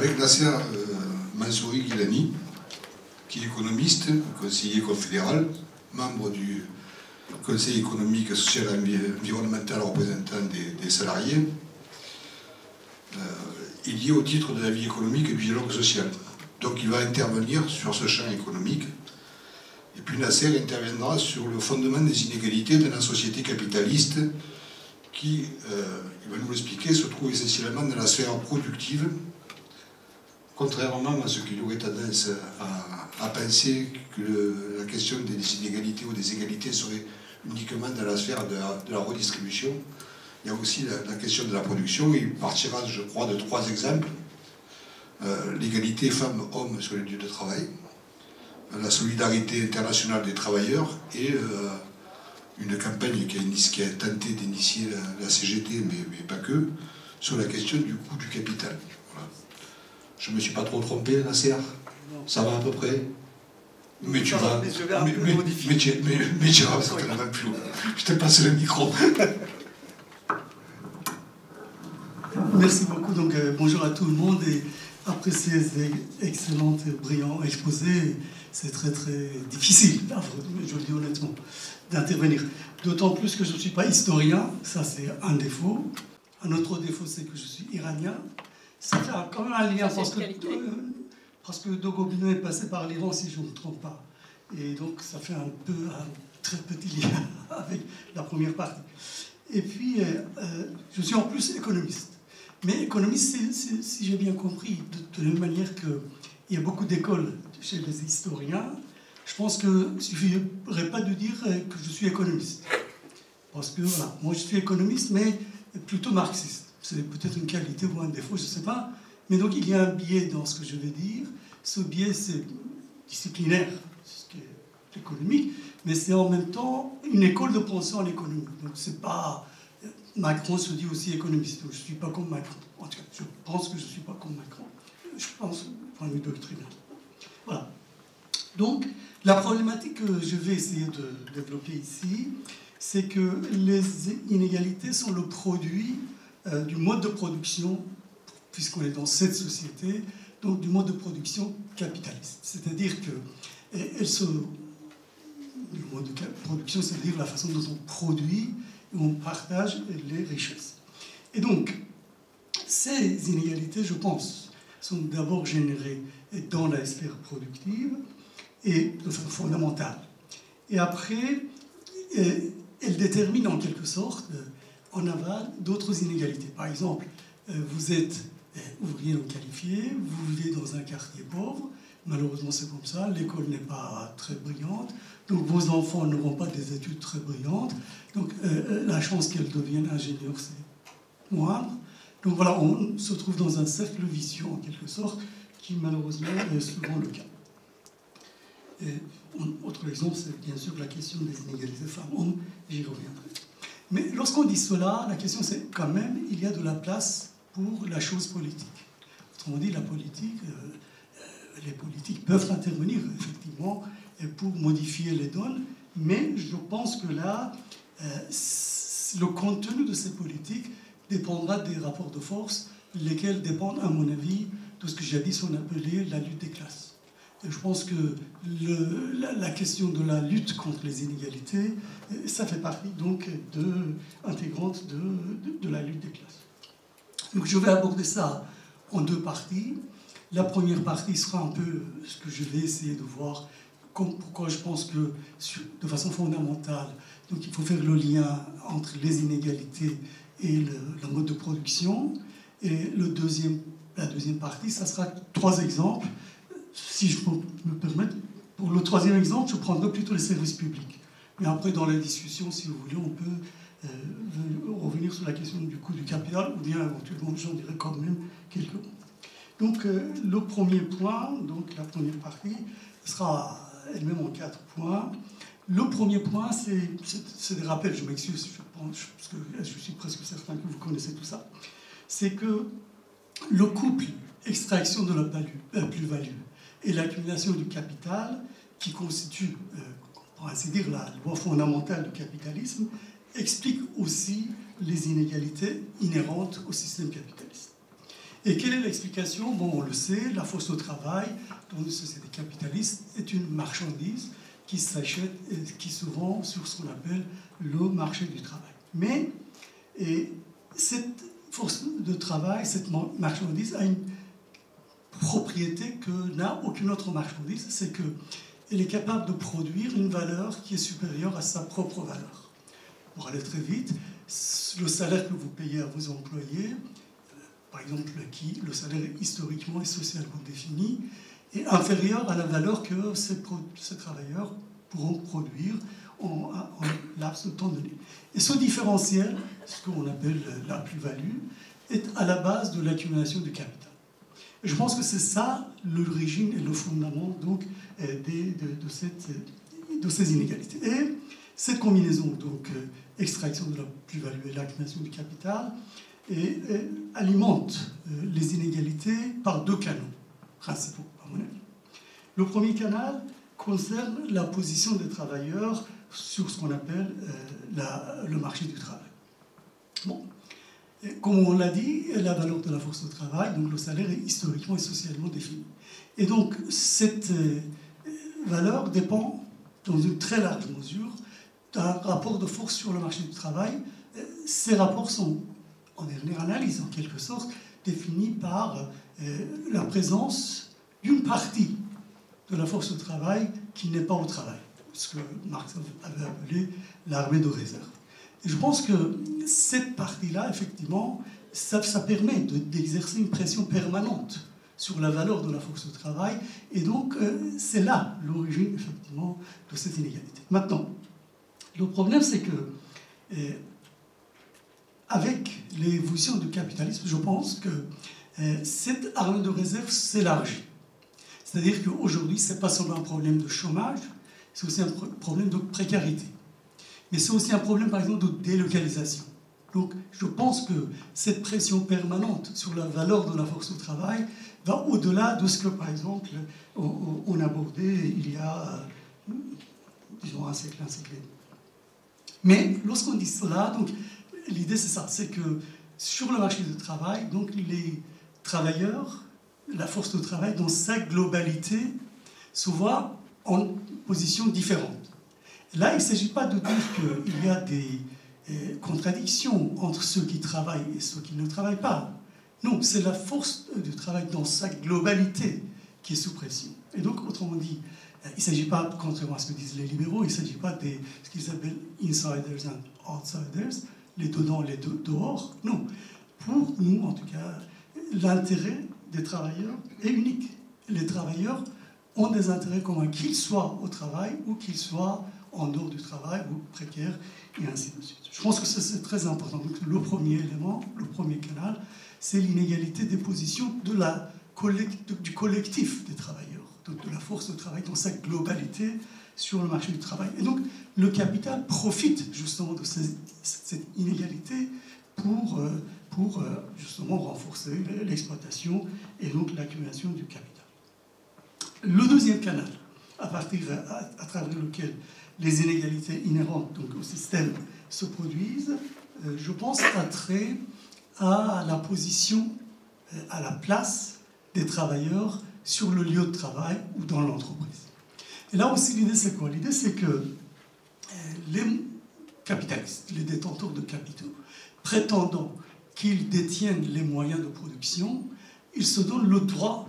avec Nasser Mansouri Gilani, qui est économiste, conseiller confédéral, membre du Conseil économique, social et environnemental représentant des salariés, il y est au titre de la vie économique et du dialogue social. Donc il va intervenir sur ce champ économique. Et puis Nasser interviendra sur le fondement des inégalités de la société capitaliste qui, il va nous l'expliquer, se trouve essentiellement dans la sphère productive, contrairement à ce qu'il y aurait tendance à penser que la question des inégalités ou des égalités serait uniquement dans la sphère de la redistribution. Il y a aussi la question de la production. Il partira, je crois, de 3 exemples. L'égalité femmes-hommes sur les lieux de travail, la solidarité internationale des travailleurs et une campagne qui a tenté d'initier la CGT, mais pas que, sur la question du coût du capital. Voilà. Je ne me suis pas trop trompé, Nasser? Ça va à peu près? Mais tu vas... Mais tu vas certainement plus haut. Je te passe le micro. Merci beaucoup. Donc, bonjour à tout le monde. Et après ces excellentes et brillants exposés, c'est très très difficile, je le dis honnêtement, d'intervenir. D'autant plus que je ne suis pas historien, ça c'est un défaut. Un autre défaut, c'est que je suis iranien. Ça fait quand même un lien parce que Dogobino est passé par l'Iran, si je ne me trompe pas. Et donc ça fait un très petit lien avec la première partie. Et puis, je suis en plus économiste. Mais économiste, si j'ai bien compris, de la même manière qu'il y a beaucoup d'écoles chez les historiens, je pense qu'il ne suffirait pas de dire que je suis économiste. Parce que, voilà, moi je suis économiste, mais plutôt marxiste. C'est peut-être une qualité ou un défaut, je ne sais pas. Mais donc il y a un biais dans ce que je vais dire. Ce biais, c'est disciplinaire, ce qui est économique, mais c'est en même temps une école de pensée en économie. Donc c'est pas... Macron se dit aussi économiste. Donc je ne suis pas comme Macron. En tout cas, je pense que je ne suis pas comme Macron. Je pense du point de vue doctrinal. Voilà. Donc, la problématique que je vais essayer de développer ici, c'est que les inégalités sont le produit du mode de production, puisqu'on est dans cette société, donc du mode de production capitaliste. C'est-à-dire que le mode de production, c'est-à-dire la façon dont on produit et on partage les richesses. Et donc, ces inégalités, je pense, sont d'abord générées dans la sphère productive et de façon fondamentale. Et après, elles déterminent en quelque sorte, en aval, d'autres inégalités. Par exemple, vous êtes ouvrier non qualifié, vous vivez dans un quartier pauvre, malheureusement c'est comme ça, l'école n'est pas très brillante, donc vos enfants n'auront pas des études très brillantes, donc la chance qu'elles deviennent ingénieurs, c'est moindre. Donc voilà, on se trouve dans un cercle vicieux en quelque sorte, qui malheureusement est souvent le cas. Et autre exemple, c'est bien sûr la question des inégalités femmes-hommes, j'y reviendrai. Mais lorsqu'on dit cela, la question c'est quand même, il y a de la place pour la chose politique. Autrement dit, la politique, les politiques peuvent intervenir effectivement pour modifier les donnes, mais je pense que là, le contenu de ces politiques dépendra des rapports de force, lesquels dépendent, à mon avis, de ce que jadis on appelait la lutte des classes. Et je pense que la question de la lutte contre les inégalités, ça fait partie donc intégrante de la lutte des classes. Donc je vais aborder ça en 2 parties. La première partie sera un peu ce que je vais essayer de voir, pourquoi je pense que, de façon fondamentale, donc il faut faire le lien entre les inégalités et le mode de production. Et la deuxième partie, ça sera 3 exemples. Si je peux me permettre, pour le 3e exemple, je prendrai plutôt les services publics. Mais après, dans la discussion, si vous voulez, on peut revenir sur la question du coût du capital, ou bien éventuellement, j'en dirai quand même quelques mots. Donc, le premier point, donc la première partie, sera elle-même en 4 points. Le premier point, c'est des rappels, je m'excuse, je pense, parce que je suis presque certain que vous connaissez tout ça. C'est que le couple extraction de la plus-value et l'accumulation du capital, qui constitue, pour ainsi dire, la loi fondamentale du capitalisme, explique aussi les inégalités inhérentes au système capitaliste. Et quelle est l'explication? Bon, on le sait, la force au travail dans une société capitaliste est une marchandise qui s'achète et qui se vend sur ce qu'on appelle le marché du travail. Mais cette force de travail, cette marchandise a une propriété que n'a aucune autre marchandise, c'est qu'elle est capable de produire une valeur qui est supérieure à sa propre valeur. Pour aller très vite, le salaire que vous payez à vos employés, par exemple, le salaire historiquement et socialement défini, est inférieur à la valeur que ces travailleurs pourront produire en laps de temps donné. Et ce différentiel, ce qu'on appelle la plus-value, est à la base de l'accumulation du capital. Et je pense que c'est ça l'origine et le fondament donc, de ces inégalités. Et cette combinaison, donc extraction de la plus-value et l'accumulation du capital, alimente les inégalités par deux canaux principaux, à mon avis. Le premier canal concerne la position des travailleurs sur ce qu'on appelle le marché du travail. Bon. Comme on l'a dit, la valeur de la force au travail, donc le salaire, est historiquement et socialement défini. Et donc, cette valeur dépend, dans une très large mesure, d'un rapport de force sur le marché du travail. Ces rapports sont, en dernière analyse, en quelque sorte, définis par la présence d'une partie de la force au travail qui n'est pas au travail, ce que Marx avait appelé l'armée de réserve. Et je pense que cette partie-là, effectivement, ça permet d'exercer une pression permanente sur la valeur de la force au travail. Et donc, c'est là l'origine, effectivement, de cette inégalité. Maintenant, le problème, c'est que, avec l'évolution du capitalisme, je pense que cette arme de réserve s'élargit. C'est-à-dire qu'aujourd'hui, ce n'est pas seulement un problème de chômage, c'est aussi un problème de précarité. Mais c'est aussi un problème, par exemple, de délocalisation. Donc, je pense que cette pression permanente sur la valeur de la force au travail va au-delà de ce que, par exemple, on abordait il y a, disons, un siècle et demi. Mais lorsqu'on dit cela, donc, l'idée c'est ça, c'est que sur le marché du travail, donc, les travailleurs, la force de travail dans sa globalité, se voit en position différente. Là, il ne s'agit pas de dire qu'il y a des contradictions entre ceux qui travaillent et ceux qui ne travaillent pas. Non, c'est la force du travail dans sa globalité qui est sous pression. Et donc, autrement dit, il ne s'agit pas, contrairement à ce que disent les libéraux, il ne s'agit pas de ce qu'ils appellent insiders and outsiders, les dedans, les dehors. Non. Pour nous, en tout cas, l'intérêt des travailleurs est unique. Les travailleurs ont des intérêts communs, qu'ils soient au travail ou qu'ils soient en dehors du travail ou précaires, et ainsi de suite. Je pense que c'est très important. Donc, le premier élément, le premier canal, c'est l'inégalité des positions du collectif des travailleurs, de la force de travail dans sa globalité sur le marché du travail. Et donc, le capital profite justement de cette inégalité pour justement renforcer l'exploitation et donc l'accumulation du capital. Le deuxième canal, à travers lequel les inégalités inhérentes donc, au système se produisent, je pense, a trait à la position, à la place des travailleurs sur le lieu de travail ou dans l'entreprise. Et là aussi, l'idée, c'est quoi? L'idée, c'est que les capitalistes, les détenteurs de capitaux, prétendant qu'ils détiennent les moyens de production, ils se donnent le droit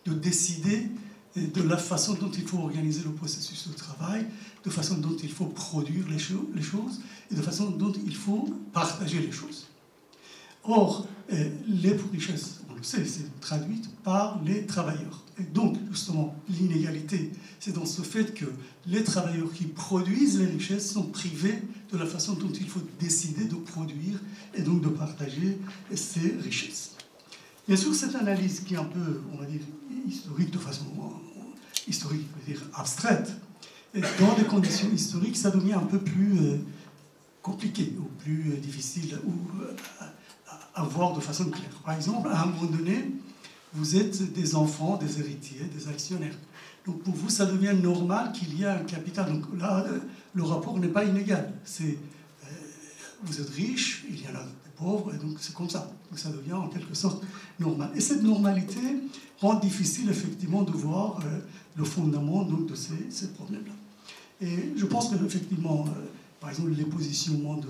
de décider de la façon dont il faut organiser le processus de travail, de façon dont il faut produire les choses et de façon dont il faut partager les choses. Or, les richesses, on le sait, c'est traduit par les travailleurs. Et donc, justement, l'inégalité, c'est dans ce fait que les travailleurs qui produisent les richesses sont privés de la façon dont il faut décider de produire et donc de partager ces richesses. Bien sûr, cette analyse qui est un peu, on va dire, historique, de façon historique, je veux dire abstraite, et dans des conditions historiques, ça devient un peu plus compliqué ou plus difficile à voir de façon claire. Par exemple, à un moment donné, vous êtes des enfants, des héritiers, des actionnaires. Donc pour vous, ça devient normal qu'il y ait un capital. Donc là, le rapport n'est pas inégal. Vous êtes riche, il y en a pauvres, et donc c'est comme ça. Donc ça devient en quelque sorte normal. Et cette normalité rend difficile effectivement de voir le fondement donc, de ces problèmes-là. Et je pense qu'effectivement, par exemple, les positionnements du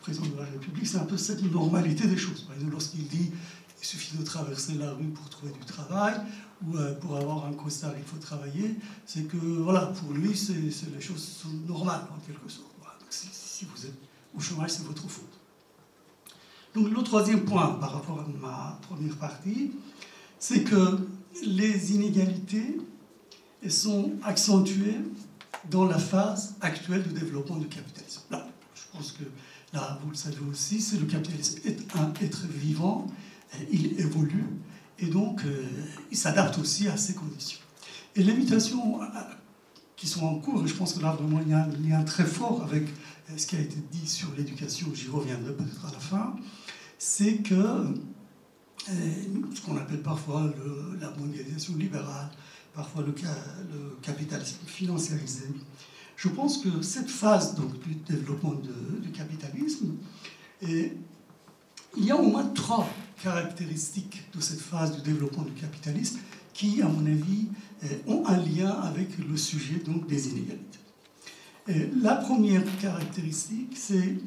président de la République, c'est un peu cette normalité des choses. Par exemple, lorsqu'il dit il suffit de traverser la rue pour trouver du travail, ou pour avoir un costard, il faut travailler, c'est que, voilà, pour lui, les choses sont normales, en quelque sorte. Voilà. Donc, si vous êtes au chômage, c'est votre faute. Donc, le troisième point, par rapport à ma première partie, c'est que les inégalités sont accentuées dans la phase actuelle du développement du capitalisme. Là, je pense que, là, vous le savez aussi, c'est le capitalisme est un être vivant, il évolue, et donc il s'adapte aussi à ces conditions. Et les mutations qui sont en cours, et je pense que là, vraiment, il y a un lien très fort avec ce qui a été dit sur l'éducation, j'y reviendrai peut-être à la fin, c'est que ce qu'on appelle parfois la mondialisation libérale, parfois le capitalisme financiarisé. Je pense que cette phase donc, du développement du capitalisme, il y a au moins 3 caractéristiques de cette phase du développement du capitalisme qui, à mon avis, ont un lien avec le sujet donc, des inégalités. La première caractéristique, c'est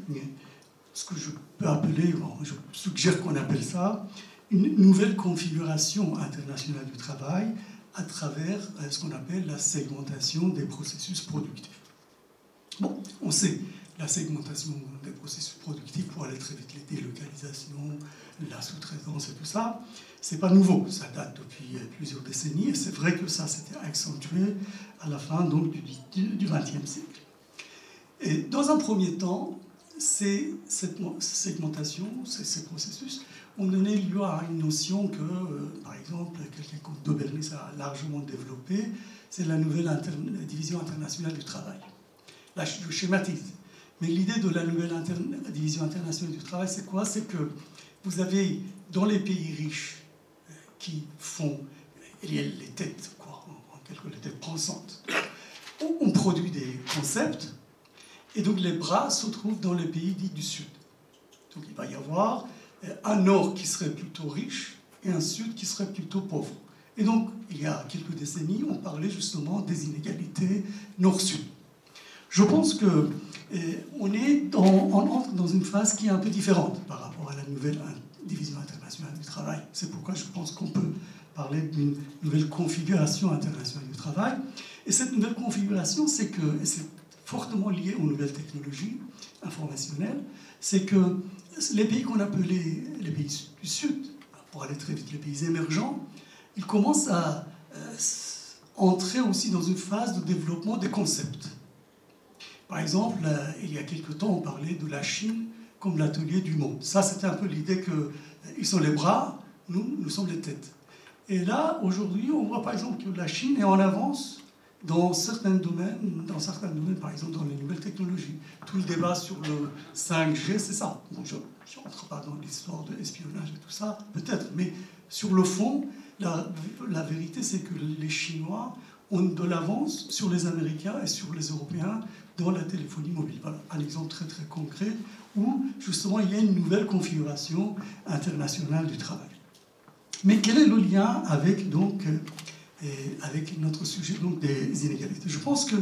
ce que je peux appeler, je suggère qu'on appelle ça, une nouvelle configuration internationale du travail à travers ce qu'on appelle la segmentation des processus productifs. Bon, on sait, la segmentation des processus productifs, pour aller très vite, les délocalisations, la sous-traitance et tout ça, c'est pas nouveau, ça date depuis plusieurs décennies, et c'est vrai que ça s'était accentué à la fin donc, du XXe siècle. Et dans un premier temps, cette segmentation, ces processus, ont donné lieu à une notion que, par exemple, quelqu'un comme Dobernis a largement développée, c'est la nouvelle division internationale du travail. Là, je schématise. Mais l'idée de la nouvelle division internationale du travail, c'est quoi? C'est que vous avez, dans les pays riches, qui font les têtes, quoi, en quelque sorte, les têtes pensantes, on produit des concepts, et donc les bras se trouvent dans les pays dits du Sud. Donc il va y avoir un Nord qui serait plutôt riche et un Sud qui serait plutôt pauvre. Et donc, il y a quelques décennies, on parlait justement des inégalités Nord-Sud. Je pense qu'on entre dans une phase qui est un peu différente par rapport à la nouvelle division internationale du travail. C'est pourquoi je pense qu'on peut parler d'une nouvelle configuration internationale du travail. Et cette nouvelle configuration, c'est fortement lié aux nouvelles technologies informationnelles, c'est que les pays qu'on appelait les pays du Sud, pour aller très vite, les pays émergents, ils commencent à entrer aussi dans une phase de développement des concepts. Par exemple, il y a quelque temps, on parlait de la Chine comme l'atelier du monde. Ça, c'était un peu l'idée qu'ils sont les bras, nous sommes les têtes. Et là, aujourd'hui, on voit par exemple que la Chine est en avance dans certains domaines, par exemple dans les nouvelles technologies. Tout le débat sur le 5G, c'est ça. Bon, je n'entre pas dans l'histoire de l'espionnage et tout ça, peut-être, mais sur le fond, la vérité, c'est que les Chinois ont de l'avance sur les Américains et sur les Européens dans la téléphonie mobile. Voilà, un exemple très très concret où, justement, il y a une nouvelle configuration internationale du travail. Mais quel est le lien avec, donc, avec notre sujet donc, des inégalités? Je pense que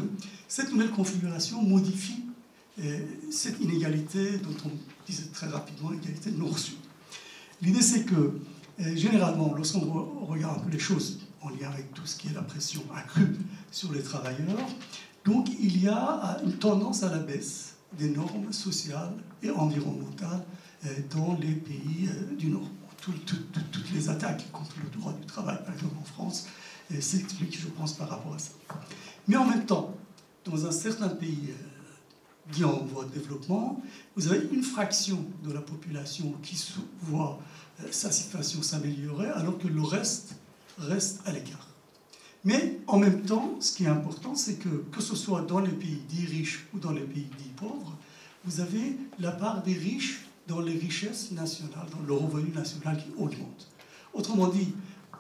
cette nouvelle configuration modifie cette inégalité dont on disait très rapidement, l'égalité nord-sud. L'idée, c'est que, généralement, lorsqu'on regarde un peu les choses en lien avec tout ce qui est la pression accrue sur les travailleurs, donc il y a une tendance à la baisse des normes sociales et environnementales dans les pays du Nord. Toutes les attaques contre le droit du travail, par exemple en France, s'expliquent, je pense, par rapport à ça. Mais en même temps, dans un certain pays dit en voie de développement, vous avez une fraction de la population qui voit sa situation s'améliorer, alors que le reste à l'écart. Mais en même temps, ce qui est important, c'est que ce soit dans les pays dits riches ou dans les pays dits pauvres, vous avez la part des riches dans les richesses nationales, dans le revenu national qui augmente. Autrement dit,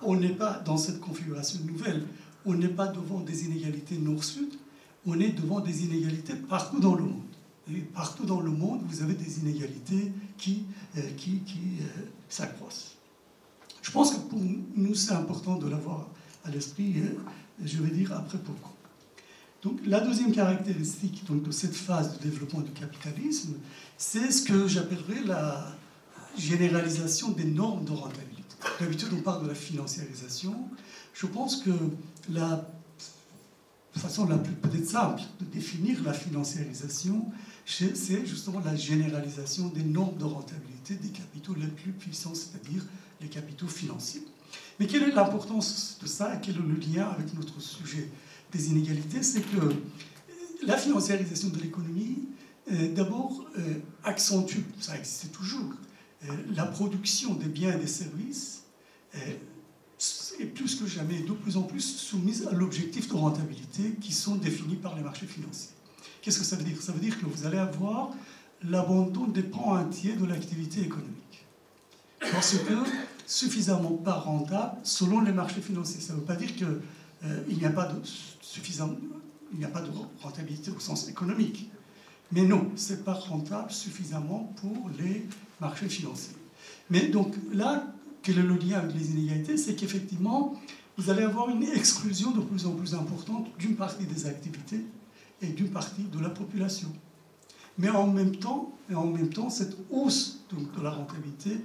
on n'est pas dans cette configuration nouvelle, on n'est pas devant des inégalités nord-sud, on est devant des inégalités partout dans le monde. Et partout dans le monde, vous avez des inégalités qui s'accroissent. Je pense que pour nous, c'est important de l'avoir à l'esprit, je vais dire après pourquoi. Donc, la deuxième caractéristique donc, de cette phase de développement du capitalisme, c'est ce que j'appellerais la généralisation des normes de rentabilité. D'habitude, on parle de la financiarisation. Je pense que la façon la plus peut-être simple de définir la financiarisation, c'est justement la généralisation des normes de rentabilité des capitaux les plus puissants, c'est-à-dire les capitaux financiers. Mais quelle est l'importance de ça et quel est le lien avec notre sujet des inégalités? C'est que la financiarisation de l'économie, d'abord, accentue, ça existe toujours, la production des biens et des services est plus que jamais, de plus en plus soumise à l'objectif de rentabilité qui sont définis par les marchés financiers. Qu'est-ce que ça veut dire? Ça veut dire que vous allez avoir l'abandon des pans entiers de l'activité économique. Parce que suffisamment pas rentable selon les marchés financiers. Ça ne veut pas dire qu'il n'y a pas de rentabilité au sens économique. Mais non, ce n'est pas rentable suffisamment pour les marchés financiers. Mais donc là, quel est le lien avec les inégalités? C'est qu'effectivement, vous allez avoir une exclusion de plus en plus importante d'une partie des activités et d'une partie de la population. Mais en même temps, cette hausse donc, de la rentabilité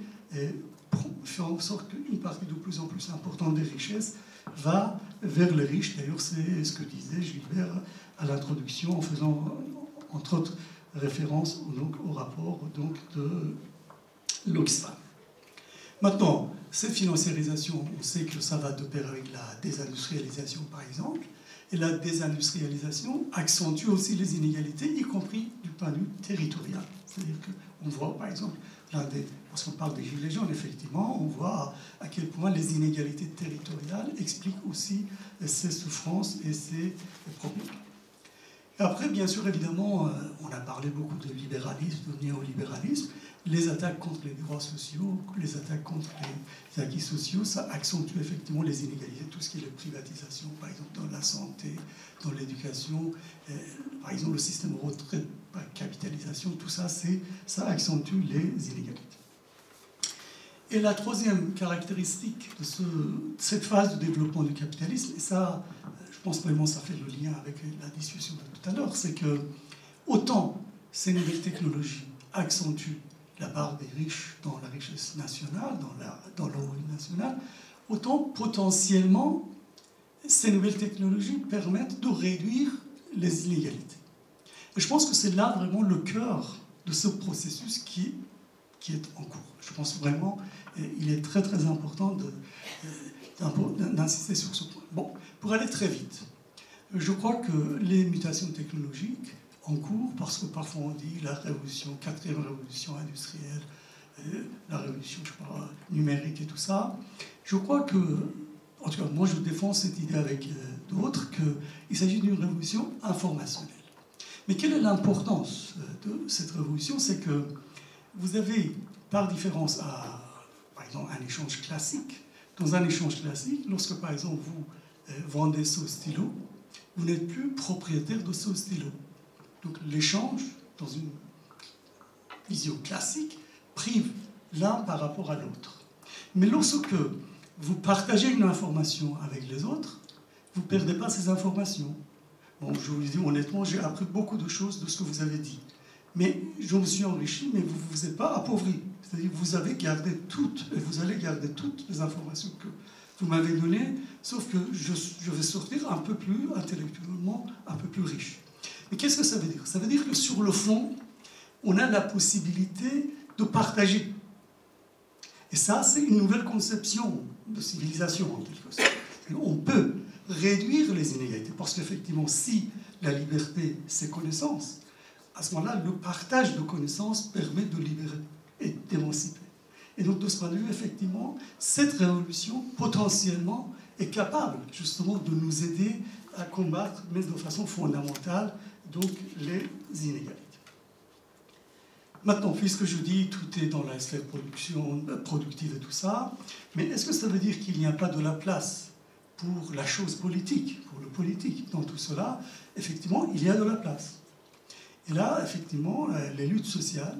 fait en sorte qu'une partie de plus en plus importante des richesses va vers les riches. D'ailleurs, c'est ce que disait Gilbert à l'introduction en faisant, entre autres, référence donc, au rapport donc, de l'Oxfam. Maintenant, cette financiarisation, on sait que ça va de pair avec la désindustrialisation, par exemple, et la désindustrialisation accentue aussi les inégalités, y compris du point de vue territorial. C'est-à-dire qu'on voit, par exemple, parce qu'on parle des Gilets jaunes, effectivement, on voit à quel point les inégalités territoriales expliquent aussi ces souffrances et ces problèmes. Et après, bien sûr, évidemment, on a parlé beaucoup de libéralisme, de néolibéralisme. Les attaques contre les droits sociaux, les attaques contre les acquis sociaux, ça accentue effectivement les inégalités, tout ce qui est la privatisation, par exemple dans la santé, dans l'éducation, par exemple le système de retraite par capitalisation, tout ça, ça accentue les inégalités. Et la troisième caractéristique de cette phase de développement du capitalisme, et ça, je pense vraiment ça fait le lien avec la discussion de tout à l'heure, c'est que autant ces nouvelles technologies accentuent la part des riches dans la richesse nationale, dans le revenu national, autant potentiellement ces nouvelles technologies permettent de réduire les inégalités. Et je pense que c'est là vraiment le cœur de ce processus qui est en cours. Je pense vraiment qu'il est très très important d'insister sur ce point. Bon, pour aller très vite, je crois que les mutations technologiques en cours, parce que parfois on dit la quatrième révolution industrielle, la révolution, je sais pas, numérique et tout ça. Je crois que, en tout cas, moi je défends cette idée avec d'autres, qu'il s'agit d'une révolution informationnelle. Mais quelle est l'importance de cette révolution? C'est que vous avez, par différence à, par exemple, un échange classique, dans un échange classique, lorsque par exemple vous vendez ce stylo, vous n'êtes plus propriétaire de ce stylo. Donc l'échange, dans une vision classique, prive l'un par rapport à l'autre. Mais lorsque vous partagez une information avec les autres, vous ne perdez pas ces informations. Bon, je vous dis honnêtement, j'ai appris beaucoup de choses de ce que vous avez dit. Mais je me suis enrichi, mais vous ne vous êtes pas appauvri. C'est-à-dire que vous avez gardé toutes, et vous allez garder toutes les informations que vous m'avez données, sauf que je vais sortir un peu plus intellectuellement, un peu plus riche. Mais qu'est-ce que ça veut dire? Ça veut dire que sur le fond, on a la possibilité de partager. Et ça, c'est une nouvelle conception de civilisation, en quelque sorte. On peut réduire les inégalités, parce qu'effectivement, si la liberté, c'est connaissance, à ce moment-là, le partage de connaissances permet de libérer et d'émanciper. Et donc, de ce point de vue, effectivement, cette révolution, potentiellement, est capable, justement, de nous aider à combattre, mais de façon fondamentale, donc, les inégalités. Maintenant, puisque je dis tout est dans la sphère productive et tout ça, mais est-ce que ça veut dire qu'il n'y a pas de la place pour la chose politique, pour le politique dans tout cela? Effectivement, il y a de la place. Et là, effectivement, les luttes sociales,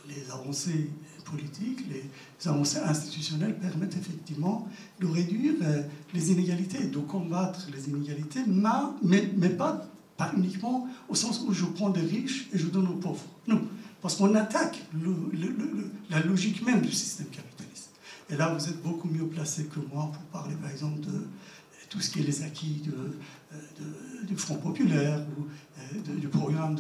les avancées politiques, les avancées institutionnelles permettent effectivement de réduire les inégalités, de combattre les inégalités, mais pas uniquement au sens où je prends des riches et je donne aux pauvres. Non, parce qu'on attaque la logique même du système capitaliste. Et là, vous êtes beaucoup mieux placé que moi pour parler, par exemple, de tout ce qui est les acquis du Front populaire ou du programme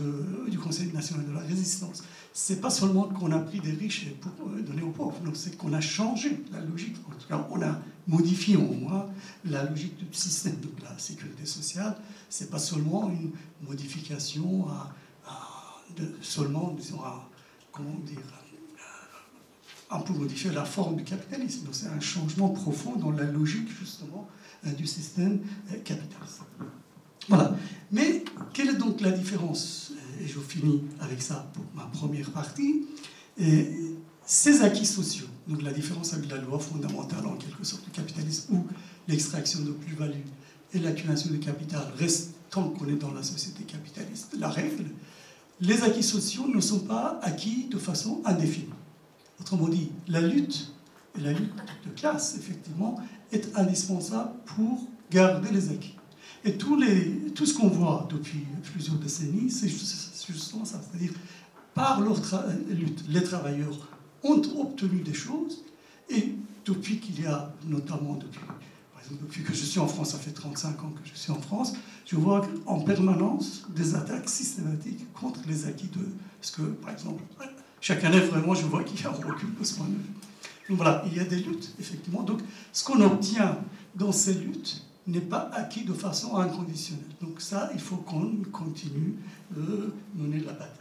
du Conseil national de la résistance. C'est pas seulement qu'on a pris des riches pour donner aux pauvres, non, c'est qu'on a changé la logique. En tout cas, on a modifié au moins la logique du système de la sécurité sociale. C'est pas seulement une modification seulement, disons, pour modifier la forme du capitalisme. Donc c'est un changement profond dans la logique, justement, du système capitaliste. Voilà. Mais quelle est donc la différence? Et je finis avec ça pour ma première partie. Ces acquis sociaux, donc la différence avec la loi fondamentale, en quelque sorte, du capitalisme, où l'extraction de plus-value et l'accumulation de capital restent, tant qu'on est dans la société capitaliste, la règle, les acquis sociaux ne sont pas acquis de façon indéfinie. Autrement dit, la lutte de classe, effectivement, est indispensable pour garder les acquis. Et tout ce qu'on voit depuis plusieurs décennies, c'est justement ça. C'est-à-dire, par leur lutte, les travailleurs ont obtenu des choses, et depuis qu'il y a, notamment par exemple, depuis que je suis en France, ça fait 35 ans que je suis en France, je vois en permanence des attaques systématiques contre les acquis de... Parce que, par exemple, chaque année, vraiment, je vois qu'il y a un recul de ce point de vue. Donc voilà, il y a des luttes, effectivement. Donc, ce qu'on obtient dans ces luttes n'est pas acquis de façon inconditionnelle. Donc ça, il faut qu'on continue de mener la bataille.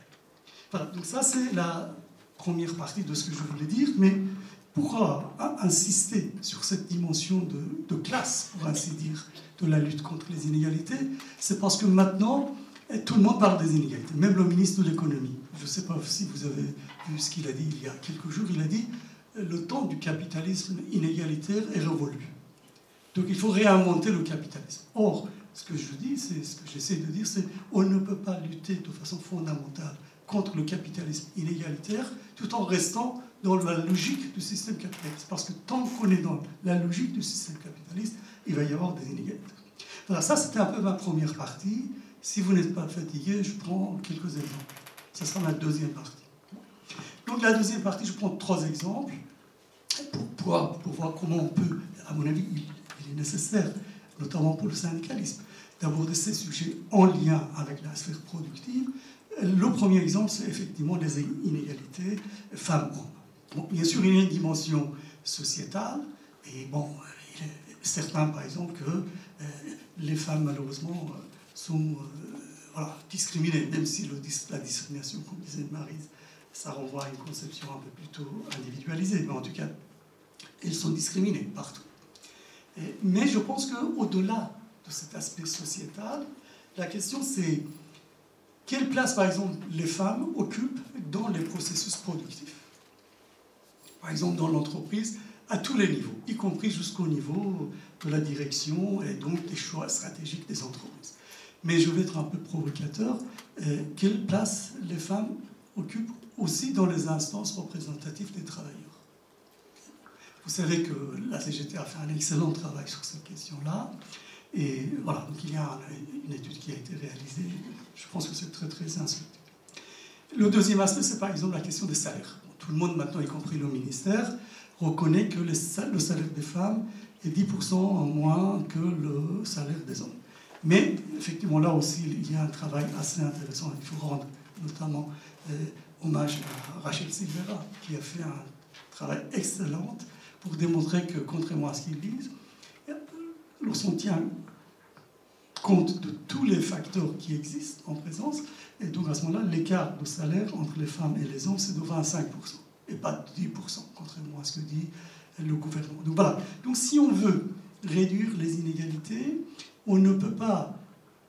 Voilà, donc ça, c'est la première partie de ce que je voulais dire. Mais pourquoi insister sur cette dimension de classe, pour ainsi dire, de la lutte contre les inégalités? C'est parce que maintenant, tout le monde parle des inégalités, même le ministre de l'économie. Je ne sais pas si vous avez vu ce qu'il a dit il y a quelques jours. Il a dit « Le temps du capitalisme inégalitaire est révolu ». Donc il faut réinventer le capitalisme. Or, ce que je dis, c'est ce que j'essaie de dire, c'est on ne peut pas lutter de façon fondamentale contre le capitalisme inégalitaire tout en restant dans la logique du système capitaliste. Parce que tant qu'on est dans la logique du système capitaliste, il va y avoir des inégalités. Voilà, ça c'était un peu ma première partie. Si vous n'êtes pas fatigué, je prends quelques exemples. Ça sera ma deuxième partie. Donc la deuxième partie, je prends 3 exemples pour voir comment on peut, à mon avis, il est nécessaire, notamment pour le syndicalisme, d'aborder ces sujets en lien avec la sphère productive. Le premier exemple, c'est effectivement les inégalités femmes-hommes. Bon, bien sûr, il y a une dimension sociétale, et bon, il est certain, par exemple, que les femmes, malheureusement, sont discriminées, même si la discrimination, comme disait Maryse, ça renvoie à une conception un peu plutôt individualisée, mais en tout cas, elles sont discriminées partout. Mais je pense qu'au-delà de cet aspect sociétal, la question c'est quelle place, par exemple, les femmes occupent dans les processus productifs. Par exemple, dans l'entreprise, à tous les niveaux, y compris jusqu'au niveau de la direction et donc des choix stratégiques des entreprises. Mais je vais être un peu provocateur. Quelle place les femmes occupent aussi dans les instances représentatives des travailleurs? Vous savez que la CGT a fait un excellent travail sur cette question-là. Et voilà, donc il y a une étude qui a été réalisée. Je pense que c'est très, très instructif. Le deuxième aspect, c'est par exemple la question des salaires. Bon, tout le monde maintenant, y compris le ministère, reconnaît que le salaire des femmes est 10% en moins que le salaire des hommes. Mais effectivement, là aussi, il y a un travail assez intéressant. Il faut rendre notamment hommage à Rachel Silvera, qui a fait un travail excellent pour démontrer que, contrairement à ce qu'ils disent, lorsqu'on tient compte de tous les facteurs qui existent en présence, et donc à ce moment-là, l'écart de salaire entre les femmes et les hommes, c'est de 25%, et pas de 10%, contrairement à ce que dit le gouvernement. Donc voilà. Donc si on veut réduire les inégalités, on ne peut pas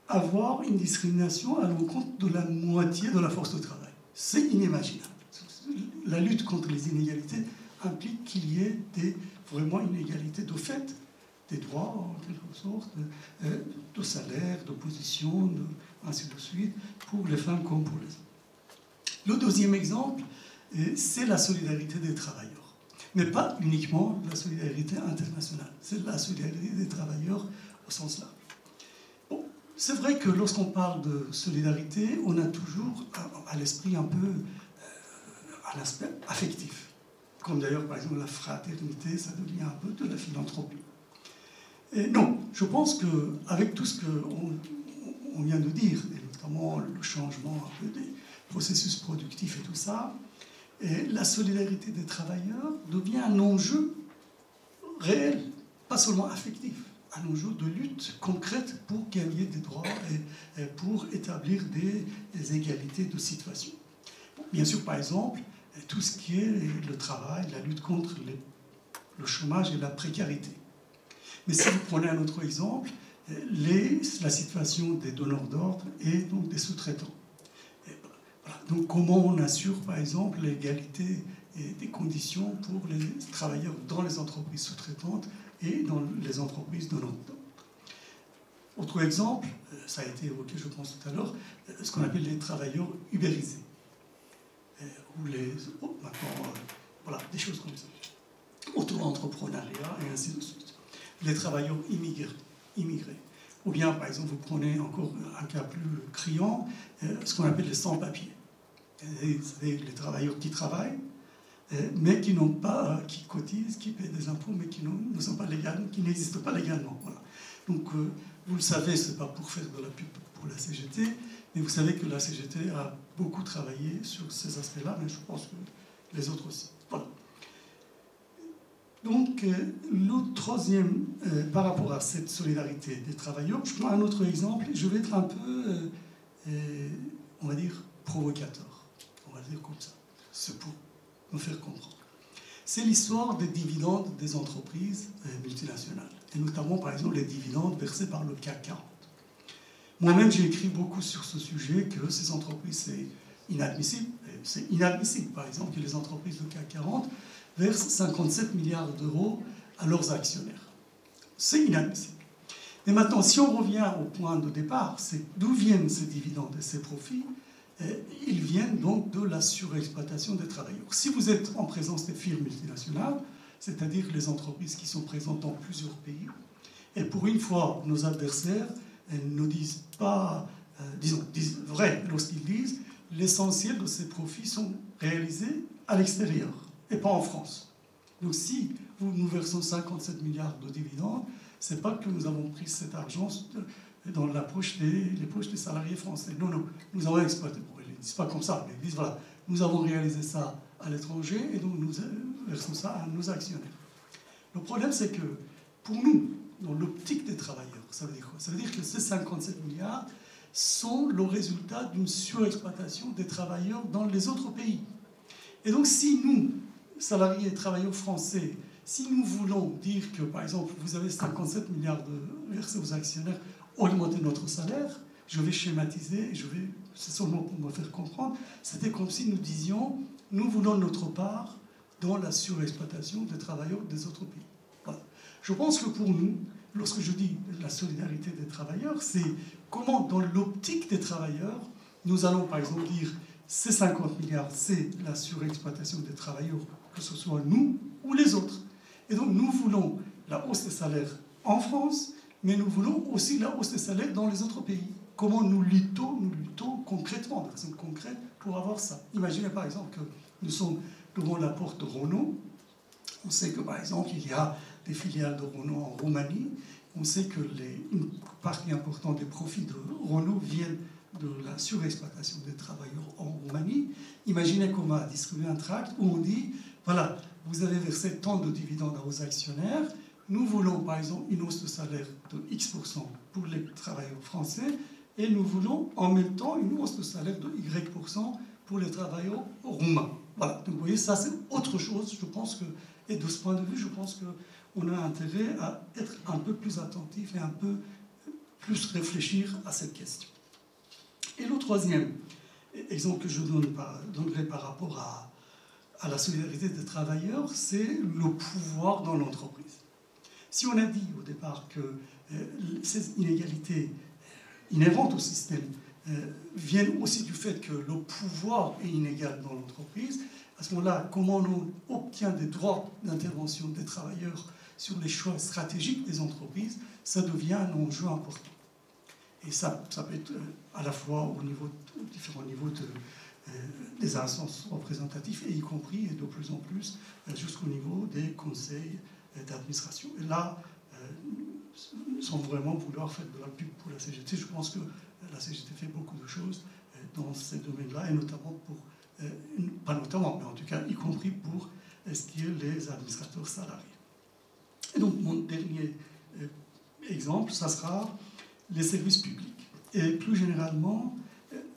avoir une discrimination à l'encontre de la moitié de la force de travail. C'est inimaginable. La lutte contre les inégalités implique qu'il y ait vraiment une égalité de fait, des droits en quelque sorte, de salaire, de position, ainsi de suite, pour les femmes comme pour les hommes. Le deuxième exemple, c'est la solidarité des travailleurs. Mais pas uniquement la solidarité internationale, c'est la solidarité des travailleurs au sens large. Bon, c'est vrai que lorsqu'on parle de solidarité, on a toujours à l'esprit un peu un aspect affectif. Comme d'ailleurs, par exemple, la fraternité, ça devient un peu de la philanthropie. Et non, je pense qu'avec tout ce qu'on vient de dire, et notamment le changement un peu des processus productifs et tout ça, et la solidarité des travailleurs devient un enjeu réel, pas seulement affectif, un enjeu de lutte concrète pour gagner des droits et pour établir des égalités de situation. Bon, bien sûr, par exemple, tout ce qui est le travail, la lutte contre le chômage et la précarité. Mais si vous prenez un autre exemple, la situation des donneurs d'ordre et donc des sous-traitants. Voilà. Donc comment on assure par exemple l'égalité des conditions pour les travailleurs dans les entreprises sous-traitantes et dans les entreprises donneurs d'ordre. Autre exemple, ça a été évoqué je pense tout à l'heure, ce qu'on appelle les travailleurs ubérisés. Ou maintenant, voilà, des choses comme ça. Auto-entrepreneuriat et ainsi de suite. Les travailleurs immigrés. Ou bien, par exemple, vous prenez encore un cas plus criant, ce qu'on appelle les sans-papiers. C'est-à-dire les travailleurs qui travaillent, mais qui n'ont pas, qui cotisent, qui paient des impôts, mais qui ne sont pas légaux, qui n'existent pas légalement. Voilà. Donc, vous le savez, ce n'est pas pour faire de la pub pour la CGT, mais vous savez que la CGT a beaucoup travaillé sur ces aspects-là, mais je pense que les autres aussi. Voilà. Donc, le troisième, par rapport à cette solidarité des travailleurs, je prends un autre exemple, je vais être un peu, on va dire, provocateur. On va dire comme ça. C'est pour me faire comprendre. C'est l'histoire des dividendes des entreprises multinationales, et notamment, par exemple, les dividendes versés par le CAC 40. Moi-même, j'ai écrit beaucoup sur ce sujet, que ces entreprises, c'est inadmissible. C'est inadmissible, par exemple, que les entreprises du CAC 40 versent 57 milliards d'euros à leurs actionnaires. C'est inadmissible. Mais maintenant, si on revient au point de départ, c'est d'où viennent ces dividendes et ces profits? Ils viennent donc de la surexploitation des travailleurs. Si vous êtes en présence des firmes multinationales, c'est-à-dire les entreprises qui sont présentes dans plusieurs pays, et pour une fois, nos adversaires ne disent pas, disent vrai lorsqu'ils disent l'essentiel de ces profits sont réalisés à l'extérieur et pas en France. Donc si nous versons 57 milliards de dividendes, ce n'est pas que nous avons pris cet argent dans les poches des salariés français. Non, non, nous avons exploité. Bon, ils ne disent pas comme ça, mais ils disent voilà, nous avons réalisé ça à l'étranger et donc nous versons ça à nos actionnaires. Le problème, c'est que pour nous, dans l'optique des travailleurs, ça veut dire quoi? Ça veut dire que ces 57 milliards sont le résultat d'une surexploitation des travailleurs dans les autres pays. Et donc si nous, salariés et travailleurs français, si nous voulons dire que, par exemple, vous avez 57 milliards de versés aux actionnaires, augmenter notre salaire, je vais schématiser, c'est seulement pour me faire comprendre, c'était comme si nous disions, nous voulons notre part dans la surexploitation des travailleurs des autres pays. Voilà. Je pense que pour nous, lorsque je dis la solidarité des travailleurs, c'est comment, dans l'optique des travailleurs, nous allons par exemple dire ces 50 milliards, c'est la surexploitation des travailleurs, que ce soit nous ou les autres. Et donc nous voulons la hausse des salaires en France, mais nous voulons aussi la hausse des salaires dans les autres pays. Comment nous luttons concrètement, de façon concrète, pour avoir ça. Imaginez par exemple que nous sommes devant la porte de Renault. On sait que par exemple il y a des filiales de Renault en Roumanie. On sait que une partie importante des profits de Renault viennent de la surexploitation des travailleurs en Roumanie. Imaginez qu'on va distribuer un tract où on dit, voilà, vous avez versé tant de dividendes à vos actionnaires, nous voulons par exemple une hausse de salaire de X% pour les travailleurs français, et nous voulons en même temps une hausse de salaire de Y% pour les travailleurs roumains. Voilà, donc vous voyez, ça c'est autre chose, je pense que, et de ce point de vue, je pense qu'on a intérêt à être un peu plus attentif et un peu plus réfléchir à cette question. Et le troisième exemple que je donnerai par rapport à la solidarité des travailleurs, c'est le pouvoir dans l'entreprise. Si on a dit au départ que ces inégalités inhérentes au système viennent aussi du fait que le pouvoir est inégal dans l'entreprise, À ce moment-là, comment on obtient des droits d'intervention des travailleurs sur les choix stratégiques des entreprises, ça devient un enjeu important. Et ça peut être à la fois aux différents niveaux des instances représentatives, et y compris, et de plus en plus, jusqu'au niveau des conseils d'administration. Et là, sans vraiment vouloir faire de la pub pour la CGT, je pense que la CGT fait beaucoup de choses dans ces domaines-là, et notamment pas notamment, mais en tout cas, y compris pour ce qui est les administrateurs salariés. Et donc, mon dernier exemple, ça sera les services publics. Et plus généralement,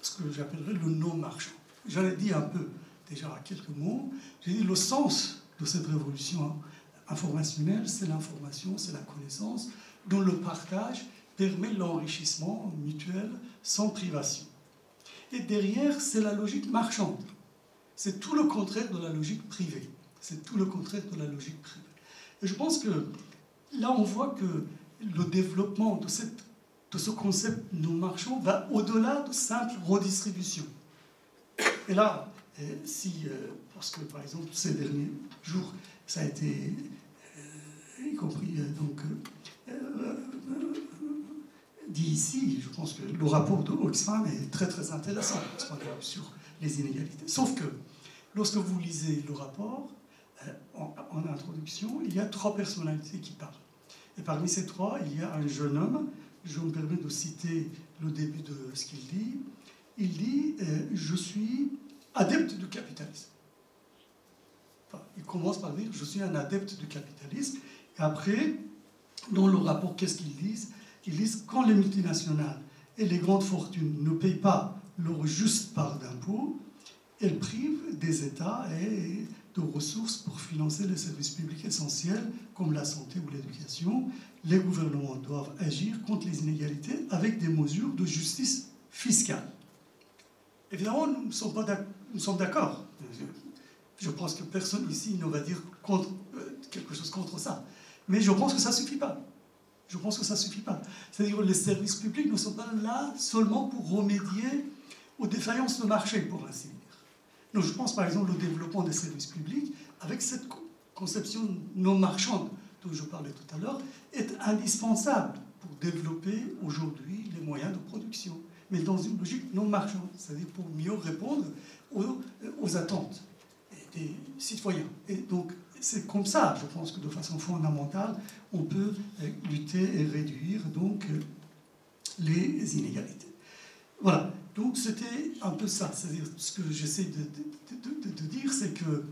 ce que j'appellerais le non-marchand. J'en ai dit un peu déjà à quelques mots. J'ai dit le sens de cette révolution informationnelle, c'est l'information, c'est la connaissance, dont le partage permet l'enrichissement mutuel sans privation. Et derrière, c'est la logique marchande. C'est tout le contraire de la logique privée. C'est tout le contraire de la logique privée. Et je pense que là, on voit que le développement de ce concept non marchand va au-delà de simple redistribution. Et là, parce que par exemple, ces derniers jours, ça a été, y compris dit ici, je pense que le rapport de Oxfam est très très intéressant sur les inégalités. Sauf que lorsque vous lisez le rapport, en introduction, il y a 3 personnalités qui parlent. Et parmi ces 3, il y a un jeune homme. Je me permets de citer le début de ce qu'il dit. Il dit « Je suis adepte du capitalisme ». Enfin, il commence par dire « Je suis un adepte du capitalisme ». Et après, dans le rapport, qu'est-ce qu'ils disent? Ils disent « Quand les multinationales et les grandes fortunes ne payent pas leur juste part d'impôts, elles privent des États et de ressources pour financer les services publics essentiels comme la santé ou l'éducation. Les gouvernements doivent agir contre les inégalités avec des mesures de justice fiscale. » Évidemment, nous sommes d'accord. Je pense que personne ici ne va dire quelque chose contre ça. Mais je pense que ça ne suffit pas. Je pense que ça ne suffit pas. C'est-à-dire que les services publics ne sont pas là seulement pour remédier aux défaillances de marché, pour ainsi dire. Donc, je pense par exemple au développement des services publics avec cette conception non marchande dont je parlais tout à l'heure est indispensable pour développer aujourd'hui les moyens de production, mais dans une logique non marchande, c'est-à-dire pour mieux répondre aux attentes des citoyens. Et donc, c'est comme ça, je pense que de façon fondamentale, on peut lutter et réduire donc les inégalités. Voilà. Donc c'était un peu ça. C'est-à-dire, ce que j'essaie de dire, c'est que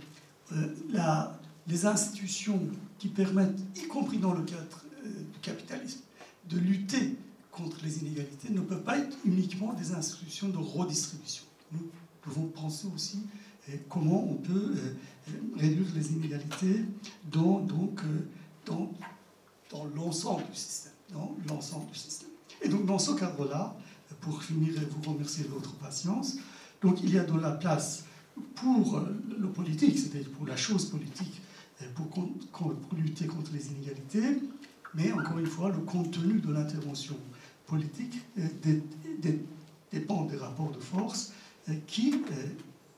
les institutions qui permettent, y compris dans le cadre du capitalisme, de lutter contre les inégalités ne peuvent pas être uniquement des institutions de redistribution. Nous devons penser aussi comment on peut réduire les inégalités dans l'ensemble du système. Et donc dans ce cadre-là, pour finir et vous remercier de votre patience, donc il y a de la place pour le politique, c'est-à-dire pour la chose politique, pour lutter contre les inégalités, mais encore une fois, le contenu de l'intervention politique dépend des rapports de force qui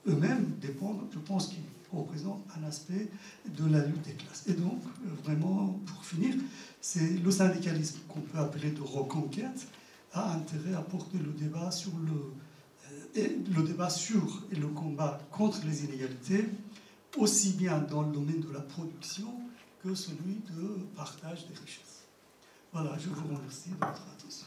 eux-mêmes dépendent, je pense, qu'ils représentent un aspect de la lutte des classes. Et donc, vraiment, pour finir, c'est le syndicalisme qu'on peut appeler de reconquête, a intérêt à porter le débat sur et le combat contre les inégalités, aussi bien dans le domaine de la production que celui de partage des richesses. Voilà, je vous remercie de votre attention.